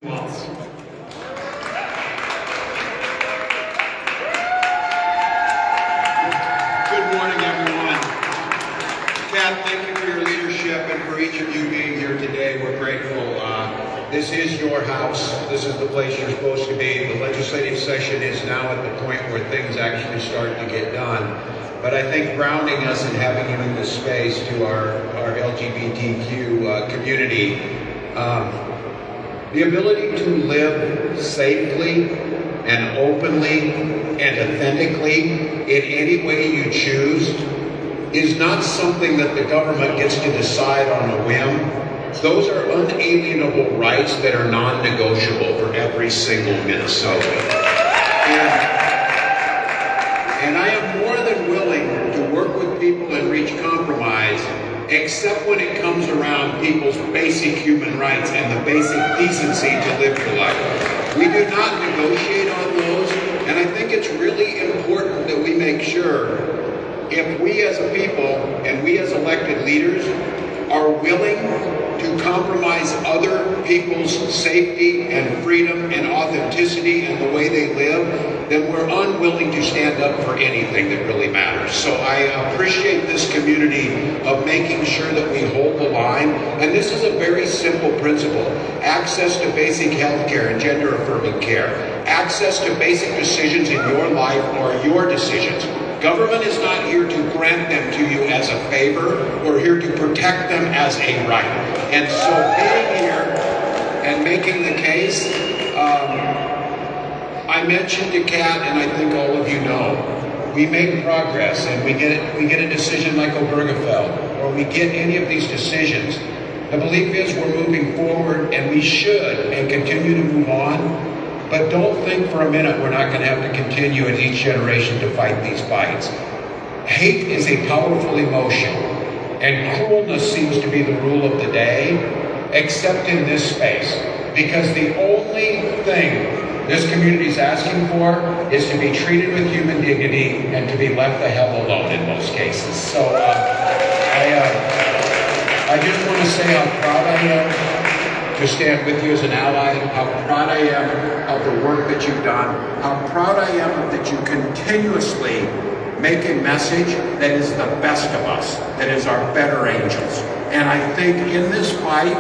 Walls. Good morning, everyone. Kat, thank you for your leadership and for each of you being here today. We're grateful. This is your house. This is the place you're supposed to be. The legislative session is now at the point where things actually start to get done. But I think grounding us and having you in this space to our LGBTQ community, the ability to live safely and openly and authentically in any way you choose is not something that the government gets to decide on a whim. Those are unalienable rights that are non-negotiable for every single Minnesotan. And I am more than willing to work with people and reach compromise, except when it comes around people's basic human rights and the basic decency to live your life. We do not negotiate on those, and I think it's really important that we make sure if we as a people and we as elected leaders are willing to compromise other people's safety and freedom and authenticity and the way they live, then we're unwilling to stand up for anything that really matters. So I appreciate this community of making sure that we hold the line. And this is a very simple principle. Access to basic health care and gender-affirming care. Access to basic decisions in your life are your decisions. Government is not here to grant them to you as a favor. We're here to protect them as a right. And so being here and making the case, I mentioned to Kat, and I think all of you know, we make progress and we get a decision like Obergefell, or we get any of these decisions. The belief is we're moving forward, and we should and continue to move on. But don't think for a minute we're not going to have to continue in each generation to fight these fights. Hate is a powerful emotion, and cruelness seems to be the rule of the day, except in this space. Because the only thing this community is asking for is to be treated with human dignity and to be left the hell alone in most cases. So I just want to say how proud I am to stand with you as an ally, how proud I am of the work that you've done, how proud I am that you continuously make a message that is the best of us, that is our better angels. And I think in this fight,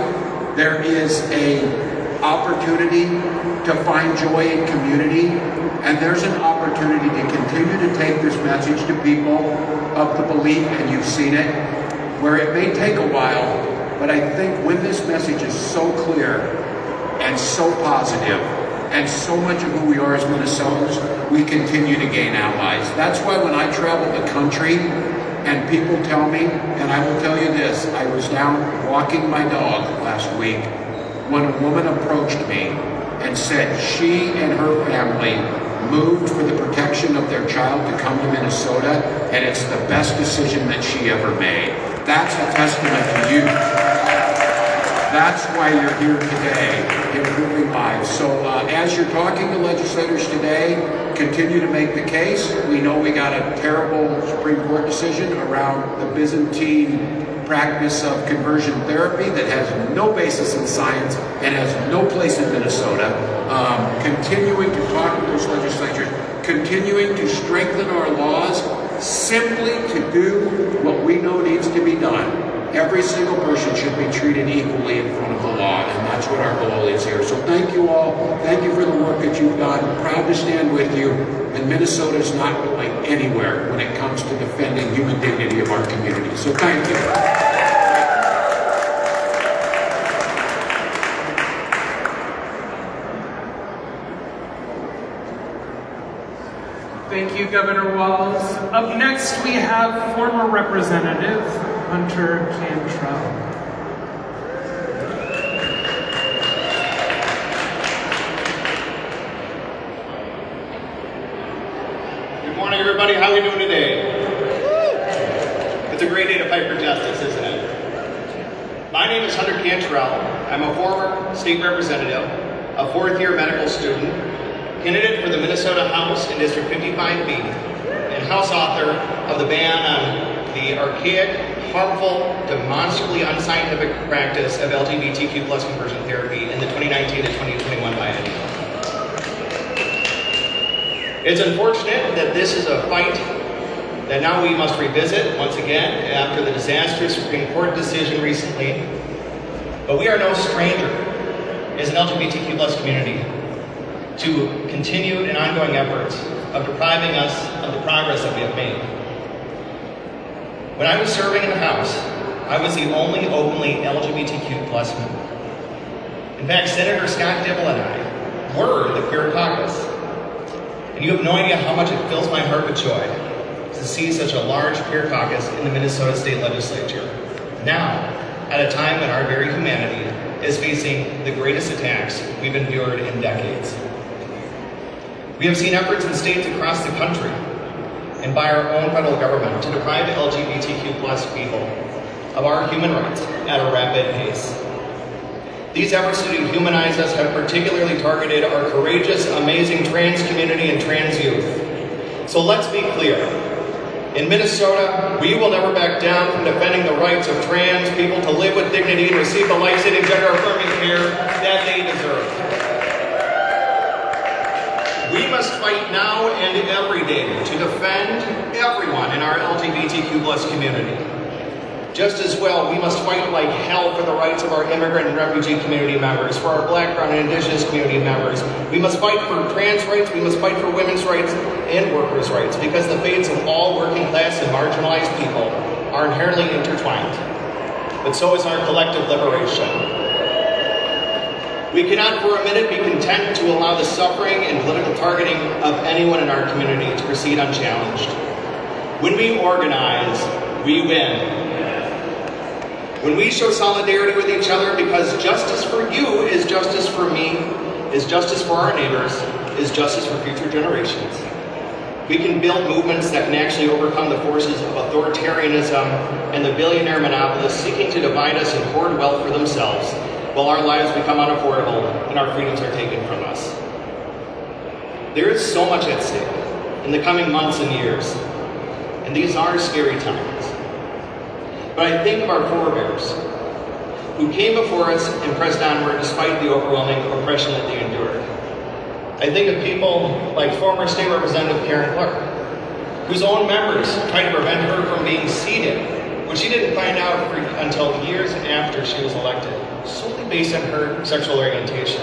there is a opportunity to find joy in community, and there's an opportunity to continue to take this message to people of the belief, and you've seen it, where it may take a while, but I think when this message is so clear and so positive and so much of who we are as Minnesotans, we continue to gain allies. That's why when I travel the country and people tell me, and I will tell you this, I was down walking my dog last week when a woman approached me and said she and her family moved for the protection of their child to come to Minnesota, and it's the best decision that she ever made. That's a testament to you. That's why you're here today, improving lives. So as you're talking to legislators today, continue to make the case. We know we got a terrible Supreme Court decision around the Byzantine practice of conversion therapy that has no basis in science and has no place in Minnesota. Continuing to talk to those legislatures, continuing to strengthen our laws simply to do what we know needs to be done. Every single person should be treated equally in front of the law, and that's what our goal is here. So thank you all. Thank you for the work that you've done. Proud to stand with you. And Minnesota is not going anywhere when it comes to defending human dignity of our community. So thank you. Thank you, Governor Walls. Up next, we have former Representative Hunter Cantrell. Good morning, everybody. How are we doing today? It's a great day to fight for justice, isn't it? My name is Hunter Cantrell. I'm a former state representative, a fourth-year medical student, candidate for the Minnesota House in District 55B, and House author of the ban on the archaic, harmful, demonstrably unscientific practice of LGBTQ plus conversion therapy in the 2019 to 2021 It's unfortunate that this is a fight that now we must revisit once again after the disastrous Supreme Court decision recently. But we are no stranger as an LGBTQ plus community to continued and ongoing efforts of depriving us of the progress that we have made. When I was serving in the House, I was the only openly LGBTQ plus member. In fact, Senator Scott Dibble and I were the queer caucus. And you have no idea how much it fills my heart with joy to see such a large queer caucus in the Minnesota State Legislature. Now, at a time when our very humanity is facing the greatest attacks we've endured in decades. We have seen efforts in states across the country and by our own federal government to deprive LGBTQ plus people of our human rights at a rapid pace. These efforts to dehumanize us have particularly targeted our courageous, amazing trans community and trans youth. So let's be clear. In Minnesota, we will never back down from defending the rights of trans people to live with dignity and receive the life-saving, gender-affirming care that they deserve. We must fight now and every day to defend everyone in our LGBTQ plus community. Just as well, we must fight like hell for the rights of our immigrant and refugee community members, for our Black, Brown, and Indigenous community members. We must fight for trans rights, we must fight for women's rights and workers' rights, because the fates of all working class and marginalized people are inherently intertwined. But so is our collective liberation. We cannot for a minute be content to allow the suffering and political targeting of anyone in our community to proceed unchallenged. When we organize, we win. When we show solidarity with each other, because justice for you is justice for me, is justice for our neighbors, is justice for future generations, we can build movements that can actually overcome the forces of authoritarianism and the billionaire monopolists seeking to divide us and hoard wealth for themselves, while our lives become unaffordable and our freedoms are taken from us. There is so much at stake in the coming months and years, and these are scary times. But I think of our forebears, who came before us and pressed onward despite the overwhelming oppression that they endured. I think of people like former State Representative Karen Clark, whose own members tried to prevent her from being seated, which she didn't find out until years after she was elected, solely based on her sexual orientation.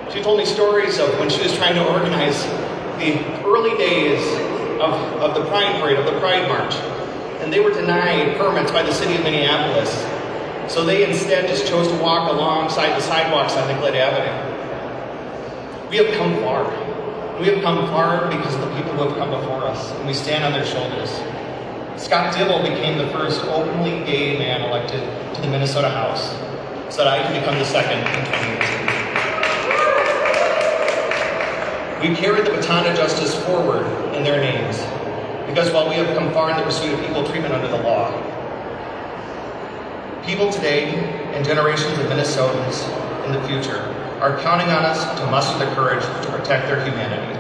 She told me stories of when she was trying to organize the early days of the Pride Parade, of the Pride March, and they were denied permits by the city of Minneapolis. So they instead just chose to walk alongside the sidewalks on Nicollet Avenue. We have come far. We have come far because of the people who have come before us, and we stand on their shoulders. Scott Dibble became the first openly gay man elected to the Minnesota House, so that I can become the second in 2018. We carried the baton of justice forward in their names, because while we have come far in the pursuit of equal treatment under the law, people today and generations of Minnesotans in the future are counting on us to muster the courage to protect their humanity.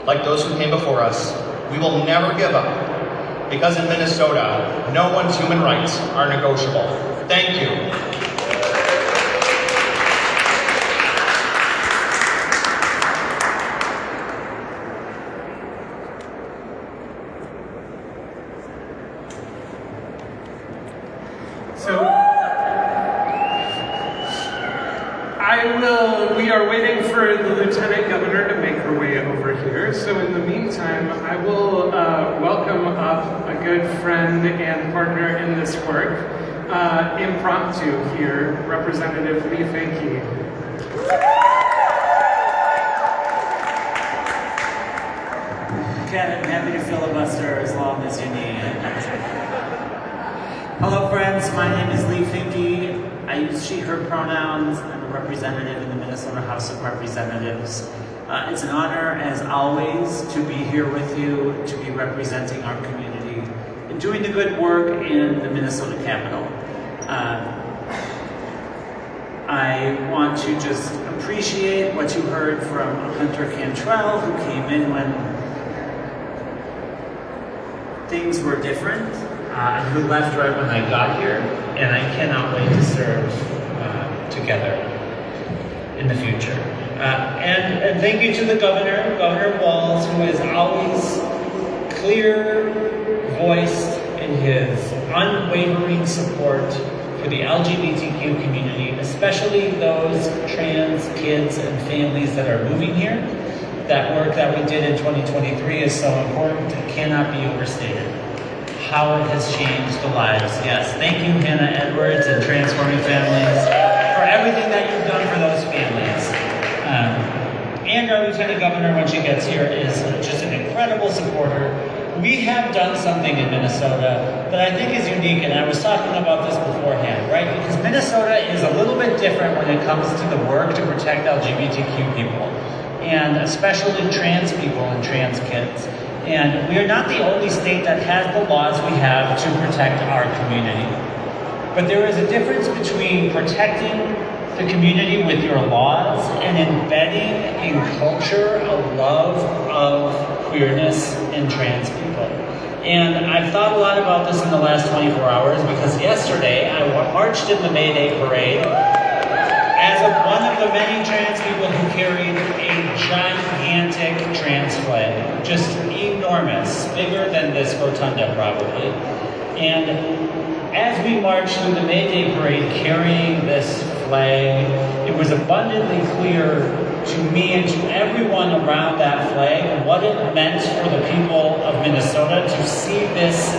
Like those who came before us, we will never give up, because in Minnesota, no one's human rights are negotiable. Thank you. We are waiting for the Lieutenant Governor to make her way over here. So in the meantime, I will welcome up a good friend and partner in this work, impromptu here, Representative Lee Finke. Ken, I'm happy to filibuster as long as you need. Hello friends, my name is Lee Finke. I use she, her pronouns. I'm a representative in the Minnesota House of Representatives. It's an honor, as always, to be here with you, to be representing our community, and doing the good work in the Minnesota Capitol. I want to just appreciate what you heard from Hunter Cantrell, who came in when things were different, and who left right when I got here, and I cannot wait to serve together. in the future. And thank you to the governor, Governor Walz, who is always clear-voiced in his unwavering support for the LGBTQ community, especially those trans kids and families that are moving here. That work that we did in 2023 is so important, it cannot be overstated. How it has changed the lives. Yes, thank you, Hannah Edwards and Transforming Families, for everything that you've done for those families. And our Lieutenant Governor, when she gets here, is just an incredible supporter. We have done something in Minnesota that I think is unique, and I was talking about this beforehand, right? Because Minnesota is a little bit different when it comes to the work to protect LGBTQ people, and especially trans people and trans kids. And we are not the only state that has the laws we have to protect our community. But there is a difference between protecting the community with your laws and embedding in culture a love of queerness and trans people. And I've thought a lot about this in the last 24 hours because yesterday I marched in the May Day parade as one of the many trans people who carried a gigantic trans flag, just enormous, bigger than this rotunda probably. And as we marched through the May Day parade carrying this flag, it was abundantly clear to me and to everyone around that flag what it meant for the people of Minnesota to see this.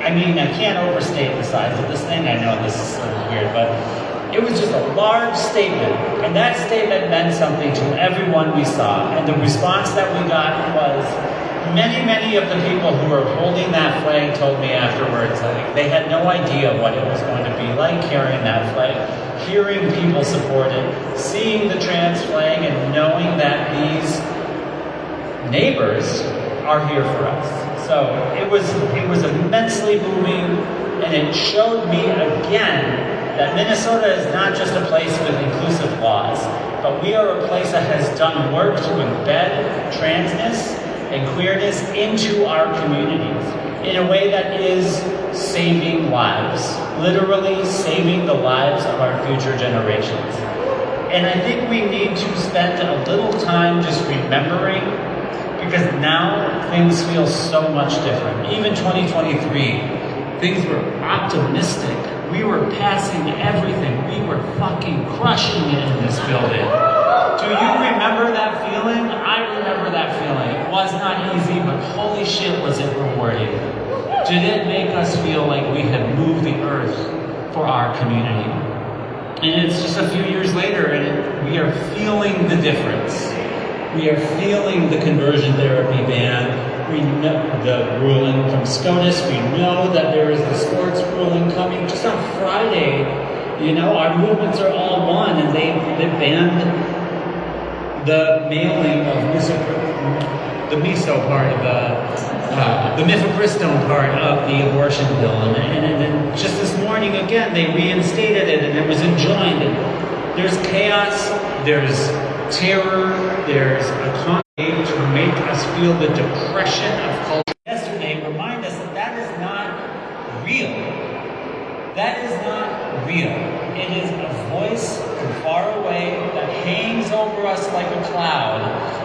I mean, I can't overstate the size of this thing. I know this is sort of weird, but it was just a large statement. And that statement meant something to everyone we saw. And the response that we got was, many of the people who were holding that flag told me afterwards that they had no idea what it was going to be like carrying that flag, hearing people support it, seeing the trans flag, and knowing that these neighbors are here for us. So it was immensely moving, and it showed me again that Minnesota is not just a place with inclusive laws, but we are a place that has done work to embed transness and queerness into our communities in a way that is saving lives, literally saving the lives of our future generations. And I think we need to spend a little time just remembering, because now things feel so much different. Even 2023, things were optimistic. We were passing everything. We were fucking crushing it in this building. Do you remember that feeling? I remember that feeling. It was not easy, but holy shit was it rewarding. Did it make us feel like we had moved the earth for our community? And it's just a few years later, and we are feeling the difference. We are feeling the conversion therapy ban. We know the ruling from SCOTUS. We know that there is the sports ruling coming just on Friday. You know, our movements are all one, and they banned the mailing of the miso part of the mifepristone part of the abortion bill. And then just this morning, again, they reinstated it, and it was enjoined. And there's chaos, there's terror, there's a conflict to make us feel the depression of culture. Yesterday, remind us that that is not real. That is not real. It is a voice from far away that hangs over us like a cloud,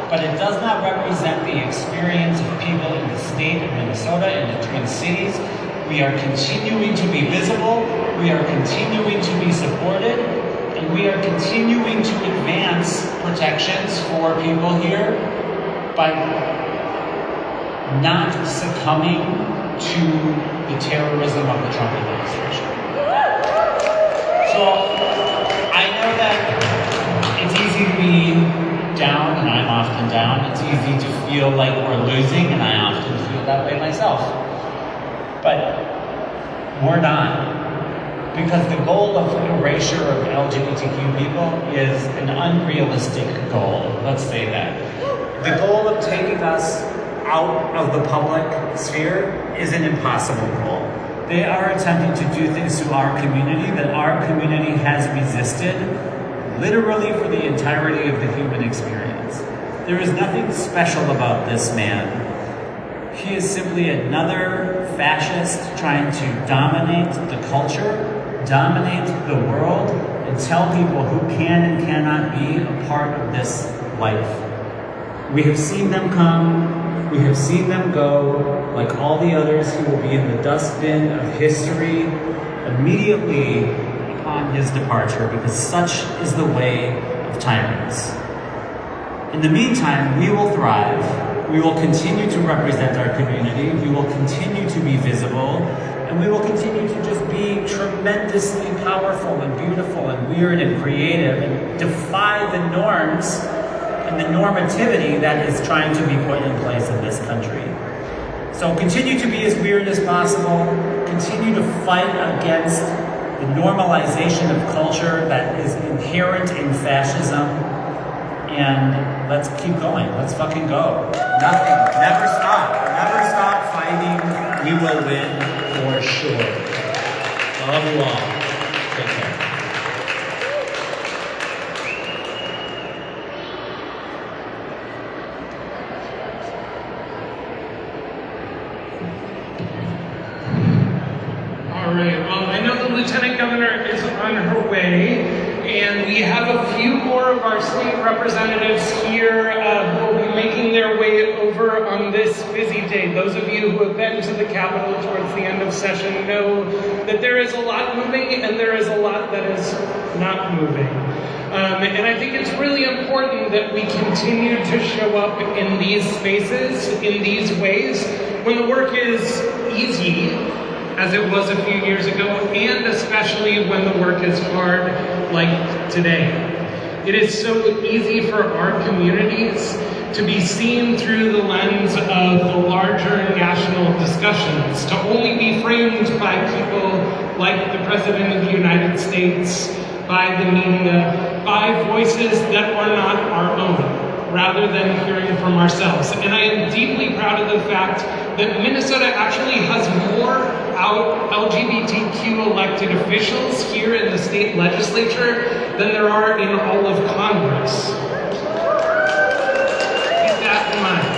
but it does not represent the experience of people in the state of Minnesota and the Twin Cities. We are continuing to be visible, we are continuing to be supported, and we are continuing to advance protections for people here by not succumbing to the terrorism of the Trump administration. So I know that it's easy to be down, and I'm often down. It's easy to feel like we're losing, and I often feel that way myself. But we're not. Because the goal of erasure of LGBTQ people is an unrealistic goal. Let's say that. The goal of taking us out of the public sphere is an impossible goal. They are attempting to do things to our community that our community has resisted literally for the entirety of the human experience. There is nothing special about this man. He is simply another fascist trying to dominate the culture, dominate the world, and tell people who can and cannot be a part of this life. We have seen them come, we have seen them go, like all the others who will be in the dustbin of history immediately upon his departure, because such is the way of tyrants. In the meantime, we will thrive, we will continue to represent our community, we will continue to be visible, and we will continue to just be tremendously powerful and beautiful and weird and creative and defy the norms and the normativity that is trying to be put in place in this country. So continue to be as weird as possible, continue to fight against the normalization of culture that is inherent in fascism, and let's keep going, let's fucking go. Nothing, never stop fighting, we will win for sure. I love you all, take care. All right, well, I know the Lieutenant Governor is on her way, and we have a few more of our state representatives here who will be making their way over on this busy day. Those of you who have been to the Capitol towards the end of session know that there is a lot moving and there is a lot that is not moving. And I think it's really important that we continue to show up in these spaces, in these ways, when the work is easy, as it was a few years ago, and especially when the work is hard, like today. It is so easy for our communities to be seen through the lens of the larger national discussions, to only be framed by people like the President of the United States, by the media, by voices that are not our own, rather than hearing from ourselves. And I am deeply proud of the fact that Minnesota actually has more LGBTQ elected officials here in the state legislature than there are in all of Congress. Keep that in mind.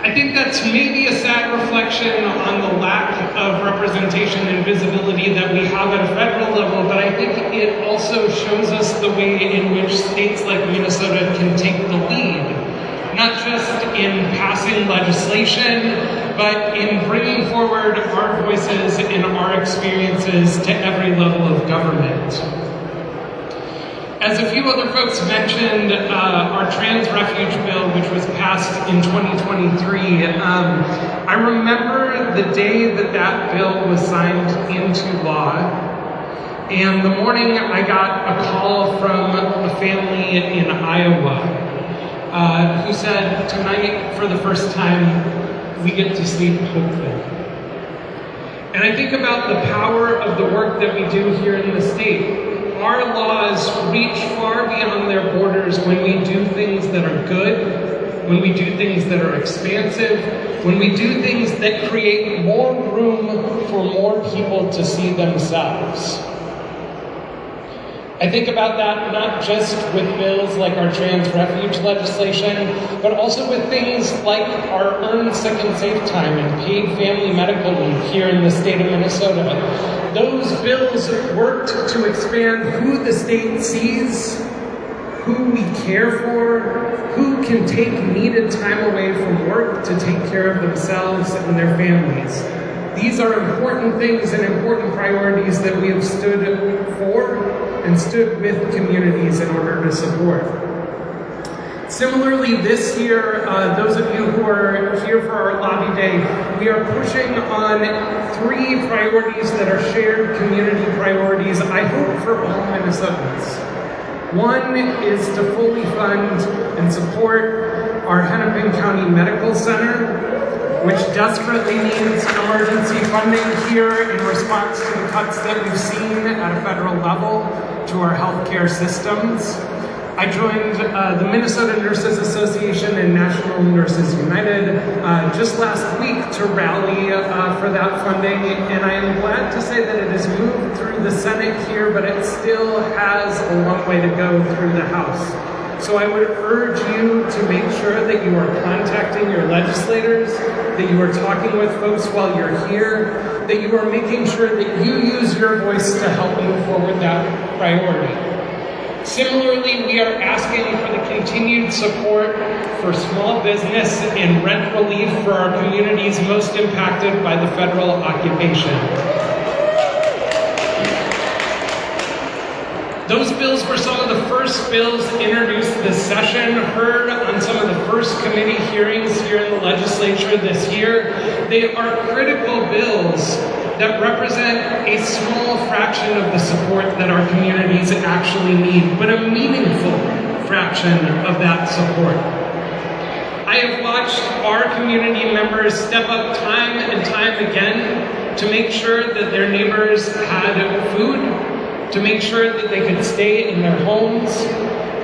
I think that's maybe a sad reflection on the lack of representation and visibility that we have at a federal level, but I think it also shows us the way in which states like Minnesota can take the lead. Not just in passing legislation, but in bringing forward our voices and our experiences to every level of government. As a few other folks mentioned, our trans refuge bill, which was passed in 2023, I remember the day that that bill was signed into law. And the morning I got a call from a family in Iowa who said, tonight, for the first time, we get to sleep hopeful. And I think about the power of the work that we do here in the state. Our laws reach far beyond their borders when we do things that are good, when we do things that are expansive, when we do things that create more room for more people to see themselves. I think about that not just with bills like our trans refuge legislation, but also with things like our earned sick and safe time and paid family medical leave here in the state of Minnesota. Those bills worked to expand who the state sees, who we care for, who can take needed time away from work to take care of themselves and their families. These are important things and important priorities that we have stood for and stood with communities in order to support. Similarly, this year, those of you who are here for our lobby day, we are pushing on 3 priorities that are shared community priorities, I hope, for all Minnesotans. One is to fully fund and support our Hennepin County Medical Center, which desperately needs emergency funding here in response to the cuts that we've seen at a federal level to our healthcare systems. I joined the Minnesota Nurses Association and National Nurses United just last week to rally for that funding, and I am glad to say that it has moved through the Senate here, but it still has a long way to go through the House. So I would urge you to make sure that you are contacting your legislators, that you are talking with folks while you're here, that you are making sure that you use your voice to help move forward that priority. Similarly, we are asking for the continued support for small business and rent relief for our communities most impacted by the federal occupation. Those bills were some of the first bills introduced this session, heard on some of the first committee hearings here in the legislature this year. They are critical bills that represent a small fraction of the support that our communities actually need, but a meaningful fraction of that support. I have watched our community members step up time and time again to make sure that their neighbors had food, to make sure that they could stay in their homes,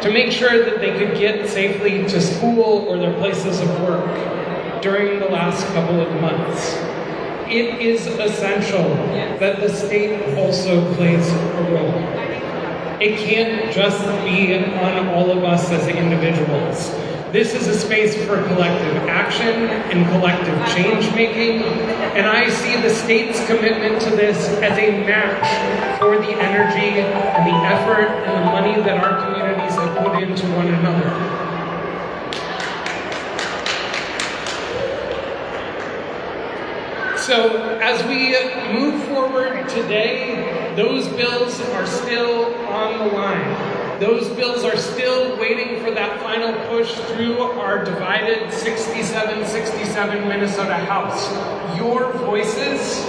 to make sure that they could get safely to school or their places of work during the last couple of months. It is essential that the state also plays a role. It can't just be on all of us as individuals. This is a space for collective action and collective change making, and I see the state's commitment to this as a match for the energy and the effort and the money that our communities have put into one another. So as we move forward today, those bills are still on the line. Those bills are still waiting for that final push through our divided 67-67 Minnesota House. Your voices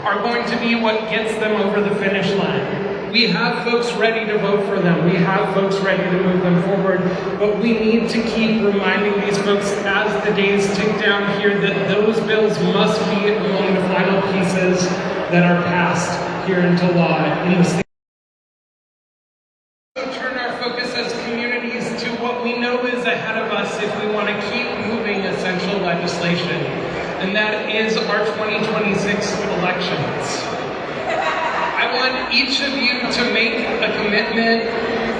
are going to be what gets them over the finish line. We have folks ready to vote for them. We have folks ready to move them forward, but we need to keep reminding these folks as the days tick down here that those bills must be among the final pieces that are passed here into law in the state. Turn our focus as communities to what we know is ahead of us if we want to keep moving essential legislation, and that is our 2026 elections. I want each of you to make a commitment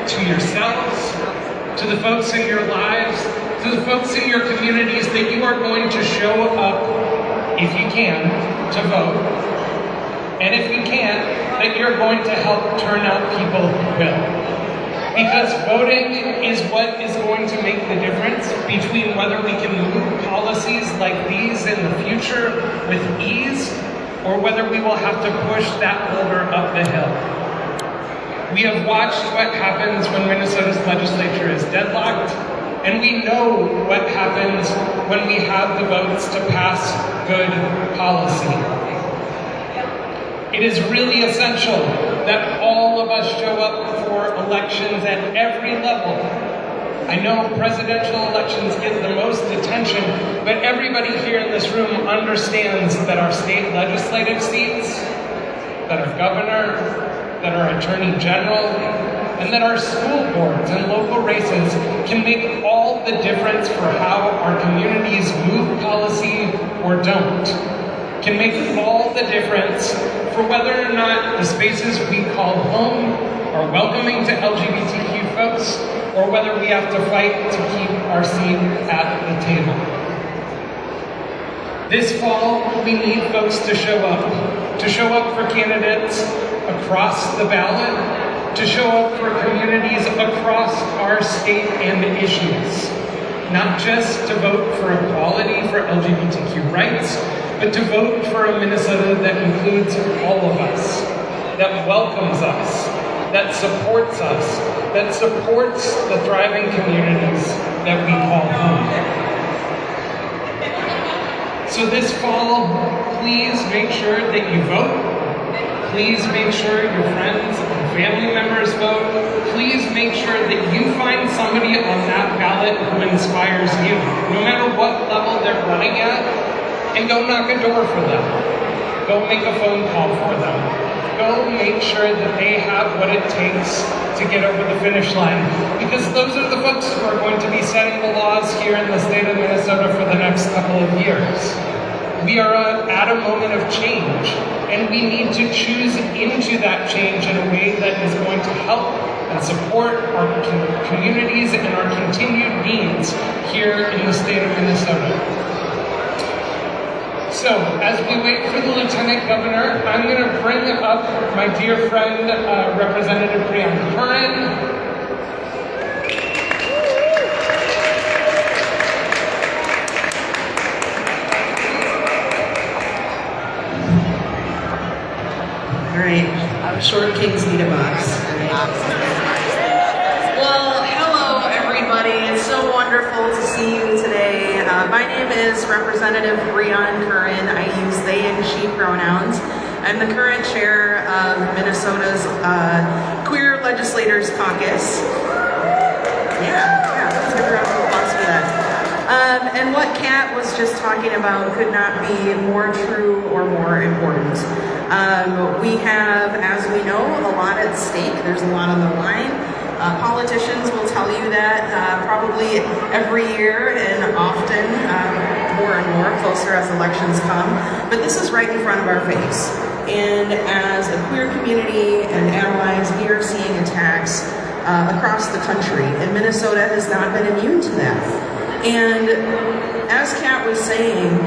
to yourselves, to the folks in your lives, to the folks in your communities that you are going to show up, if you can, to vote. And if you can't, that you're going to help turn out people who will. Because voting is what is going to make the difference between whether we can move policies like these in the future with ease, or whether we will have to push that boulder up the hill. We have watched what happens when Minnesota's legislature is deadlocked, and we know what happens when we have the votes to pass good policy. It is really essential that all of us show up for elections at every level. I know presidential elections get the most attention, but everybody here in this room understands that our state legislative seats, that our governor, that our attorney general, and that our school boards and local races can make all the difference for how our communities move policy or don't. Can make all the difference for whether or not the spaces we call home are welcoming to LGBTQ folks, or whether we have to fight to keep our seat at the table. This fall, we need folks to show up for candidates across the ballot, to show up for communities across our state and issues. Not just to vote for equality for LGBTQ rights, but to vote for a Minnesota that includes all of us, that welcomes us, that supports us, that supports the thriving communities that we call home. So this fall, please make sure that you vote. Please make sure your friends and family members vote. Please make sure that you find somebody on that ballot who inspires you, no matter what level they're running at, and go knock a door for them. Go make a phone call for them. Go make sure that they have what it takes to get over the finish line, because those are the folks who are going to be setting the laws here in the state of Minnesota for the next couple of years. We are at a moment of change, and we need to choose into that change in a way that is going to help and support our communities and our continued needs here in the state of Minnesota. So, as we wait for the Lieutenant Governor, I'm going to bring up my dear friend, Representative Brian Curran. All right, short kings need a box. Well, hello everybody. It's so wonderful to see you today. My name is Representative Brian Curran. I use they and she pronouns. I'm the current chair of Minnesota's Queer Legislators Caucus. Yeah, let's give a round of applause for that. And what Kat was just talking about could not be more true or more important. We have, as we know, a lot at stake. There's a lot on the line. Politicians will tell you that probably every year and often more and more closer as elections come. But this is right in front of our face. And as a queer community and allies, we are seeing attacks across the country. And Minnesota has not been immune to that. And as Kat was saying,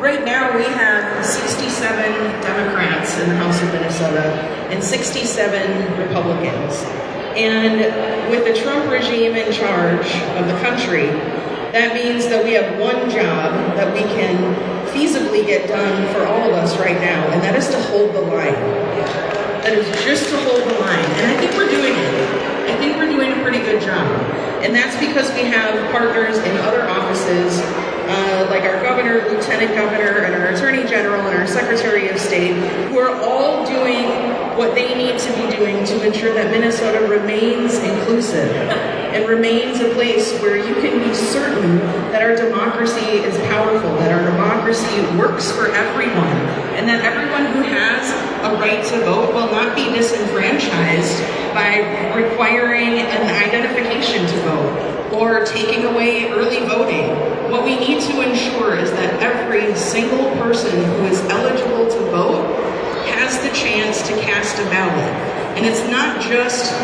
right now we have 67 Democrats in the House of Minnesota and 67 Republicans. And with the Trump regime in charge of the country, that means that we have one job that we can feasibly get done for all of us right now, and that is to hold the line. That is just to hold the line. And I think we're doing it. I think we're doing a pretty good job. And that's because we have partners in other offices like our governor, lieutenant governor, and our attorney general, and our secretary of state, who are all doing what they need to be doing to ensure that Minnesota remains inclusive and remains a place where you can be certain that our democracy is powerful, that our democracy works for everyone, and that everyone who has a right to vote will not be disenfranchised by requiring an identification to vote or taking away early voting. What we need to ensure is that every single person who is eligible to vote has the chance to cast a ballot. And it's not just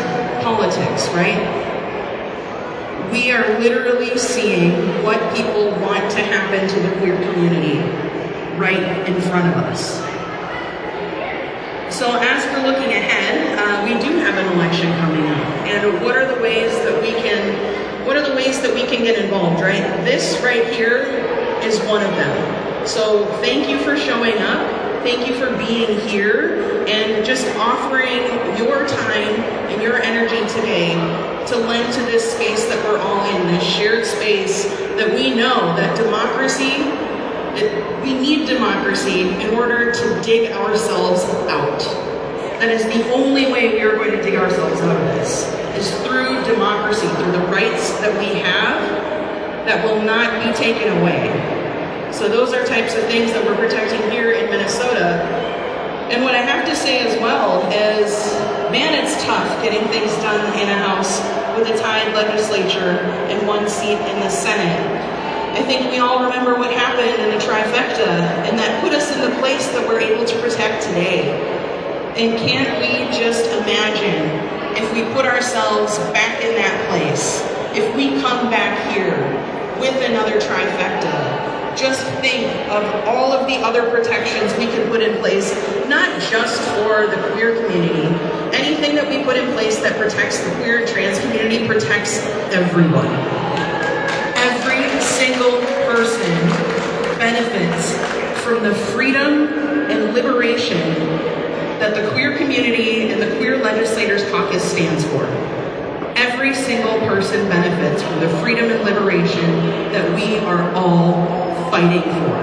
politics, right? We are literally seeing what people want to happen to the queer community right in front of us. So as we're looking ahead, we do have an election coming up. And what are the ways that we can get involved, right? This right here is one of them. So thank you for showing up. Thank you for being here and just offering your time and your energy today to lend to this space that we're all in, this shared space that we know that democracy, we need democracy in order to dig ourselves out. That is the only way we are going to dig ourselves out of this, is through democracy, through the rights that we have that will not be taken away. So those are types of things that we're protecting here in Minnesota. And what I have to say as well is, man, it's tough getting things done in a house with a tied legislature and one seat in the Senate. I think we all remember what happened in the trifecta, and that put us in the place that we're able to protect today. And can't we just imagine if we put ourselves back in that place, if we come back here with another trifecta? Just think of all of the other protections we could put in place, not just for the queer community. Anything that we put in place that protects the queer and trans community protects everyone. Every single person benefits from the freedom and liberation that the queer community and the Queer Legislators Caucus stands for. Every single person benefits from the freedom and liberation that we are all fighting for.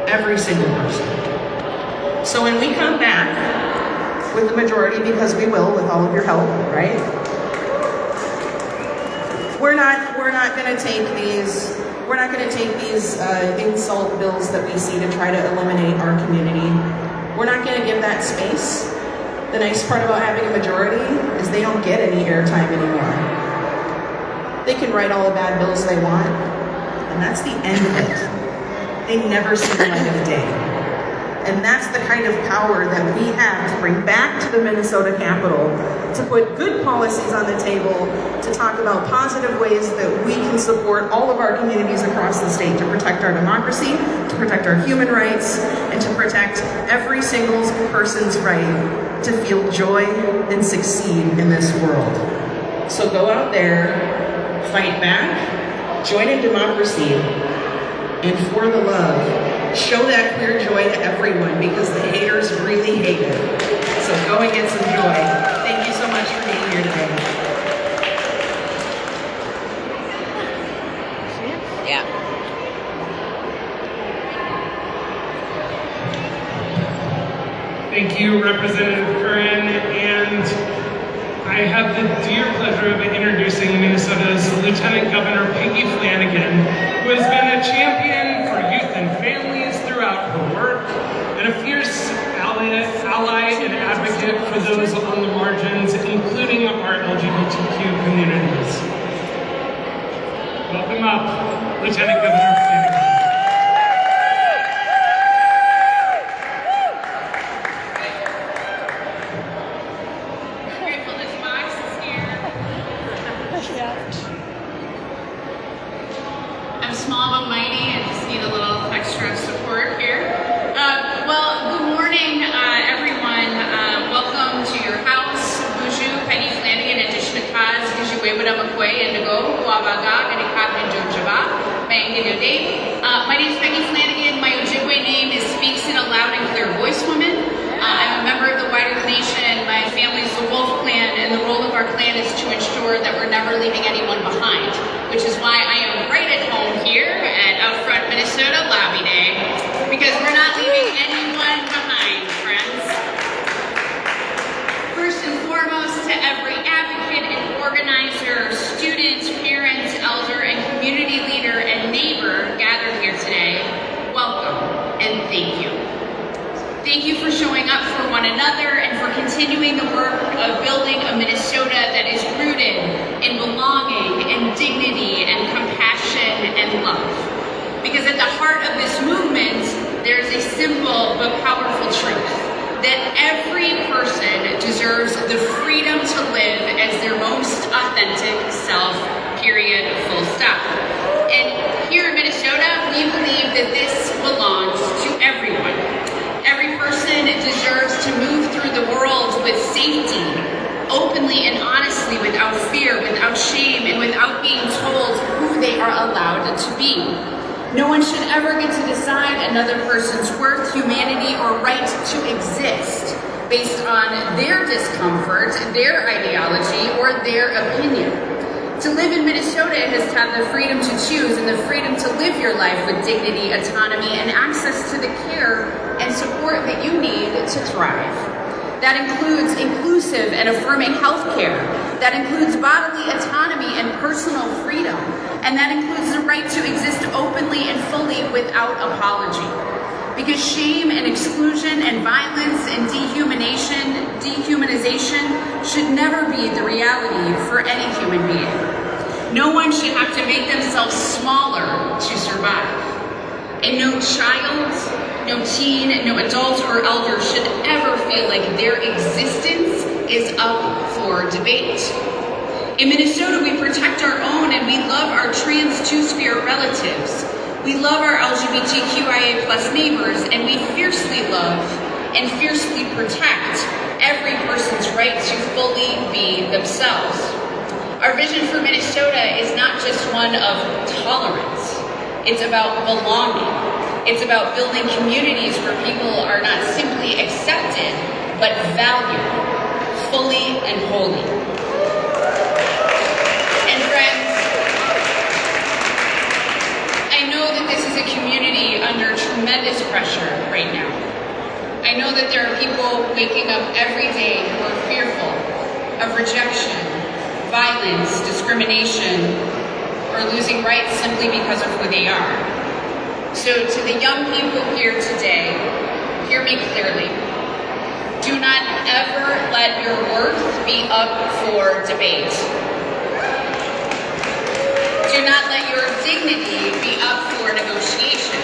Every single person. So when we come back with the majority, because we will with all of your help, right? We're not going to take these insult bills that we see to try to eliminate our community. We're not going to give that space. The nice part about having a majority is they don't get any airtime anymore. They can write all the bad bills they want, and that's the end of it. They never see the light of day. And that's the kind of power that we have to bring back to the Minnesota Capitol, to put good policies on the table, to talk about positive ways that we can support all of our communities across the state to protect our democracy, to protect our human rights, and to protect every single person's right to feel joy and succeed in this world. So go out there, fight back, join in democracy, and for the love, show that queer joy to everyone, because the haters really hate it. So go and get some joy. Thank you so much for being here today. Yeah. Thank you, Representative Curran, and I have the dear pleasure of introducing Minnesota's Lieutenant Governor Peggy Flanagan, who has been a champion for youth and families throughout her work, and a fierce ally and advocate for those on the margins, including our LGBTQ communities. Welcome up, Lieutenant Governor Flanagan. I'm small but mighty and just need a little extra support here. Well, good morning, everyone. Welcome to your house. Buju, Peggy Flanagan, addition to Kaz, Gijuwewadam Akwe, and Nago, Wabaga, and Ikabin Jojaba, Bangin Day. My name is Peggy Flanagan. My Ojibwe name is Speaks in a Loud and Clear Voice Woman. I'm a member of the Wider Nation. My family's the Wolf Clan, and the role of our clan is to ensure that we're never leaving anyone behind, which is why I am right at home here at OutFront Minnesota Lobby Day, because we're not leaving anyone behind, friends. First and foremost, to every advocate and organizer, student, parent, elder, and community leader and neighbor gathered here today, welcome and thank you. Thank you for showing up for one another and for continuing the work of building a Minnesota that is rooted in belonging and dignity and compassion and love. Because at the heart of this movement, there's a simple but powerful truth, that every person deserves the freedom to live as their most authentic self, period, full stop. And here in Minnesota, we believe that this belongs to everyone. Every person deserves to move through the world with safety, openly and honestly, without fear, without shame, and without being told who they are allowed to be. No one should ever get to decide another person's worth, humanity, or right to exist based on their discomfort, their ideology, or their opinion. To live in Minnesota is to have the freedom to choose and the freedom to live your life with dignity, autonomy, and access to the care and support that you need to thrive. That includes inclusive and affirming healthcare. That includes bodily autonomy and personal freedom. And that includes the right to exist openly and fully without apology. Because shame and exclusion and violence and dehumanization should never be the reality for any human being. No one should have to make themselves smaller to survive. And no child, no teen, no adult or elder should ever feel like their existence is up for debate. In Minnesota, we protect our own and we love our trans two-spirit relatives. We love our LGBTQIA+ neighbors, and we fiercely love and fiercely protect every person's right to fully be themselves. Our vision for Minnesota is not just one of tolerance. It's about belonging. It's about building communities where people are not simply accepted, but valued, fully and wholly. And friends, I know that this is a community under tremendous pressure right now. I know that there are people waking up every day who are fearful of rejection, violence, discrimination, or losing rights simply because of who they are. So to the young people here today, hear me clearly. Do not ever let your worth be up for debate. Do not let your dignity be up for negotiation.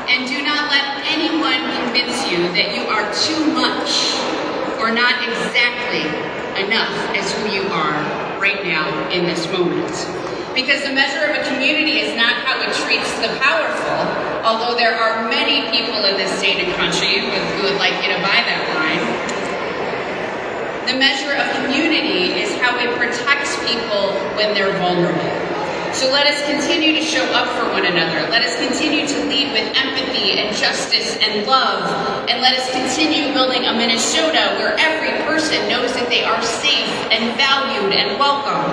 And do not let anyone anyone convince you that you are too much or not exactly enough as who you are right now in this moment. Because the measure of a community is not how it treats the powerful, although there are many people in this state and country who would like you to buy that line. The measure of community is how it protects people when they're vulnerable. So let us continue to show up for one another. Let us continue to lead with empathy and justice and love. And let us continue building a Minnesota where every person knows that they are safe and valued and welcome.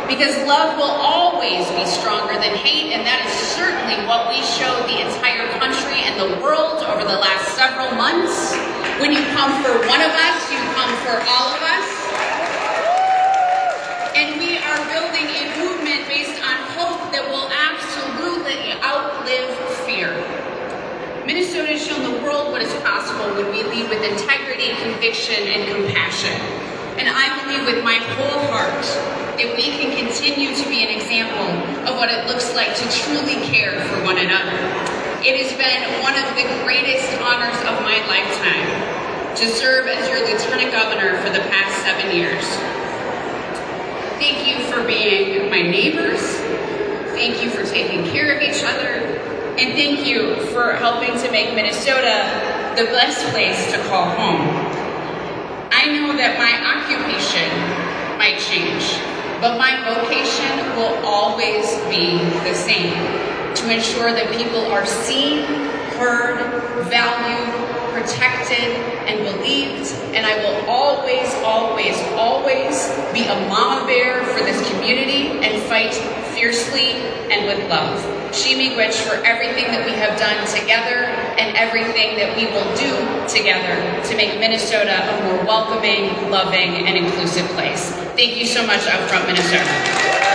Because love will always be stronger than hate, and that is certainly what we showed the entire country and the world over the last several months. When you come for one of us, you come for all of us. And we are building a movement based on hope that will absolutely outlive fear. Minnesota has shown the world what is possible when we lead with integrity, conviction, and compassion. And I believe with my whole heart that we can continue to be an example of what it looks like to truly care for one another. It has been one of the greatest honors of my lifetime to serve as your Lieutenant Governor for the past 7 years. Thank you for being my neighbors. Thank you for taking care of each other. And thank you for helping to make Minnesota the best place to call home. I know that my occupation might change, but my vocation will always be the same, to ensure that people are seen, heard, valued, protected, and believed, and I will always, always, always be a mama bear for this community and fight fiercely and with love. Shimi Gwich for everything that we have done together and everything that we will do together to make Minnesota a more welcoming, loving, and inclusive place. Thank you so much, OutFront Minnesota.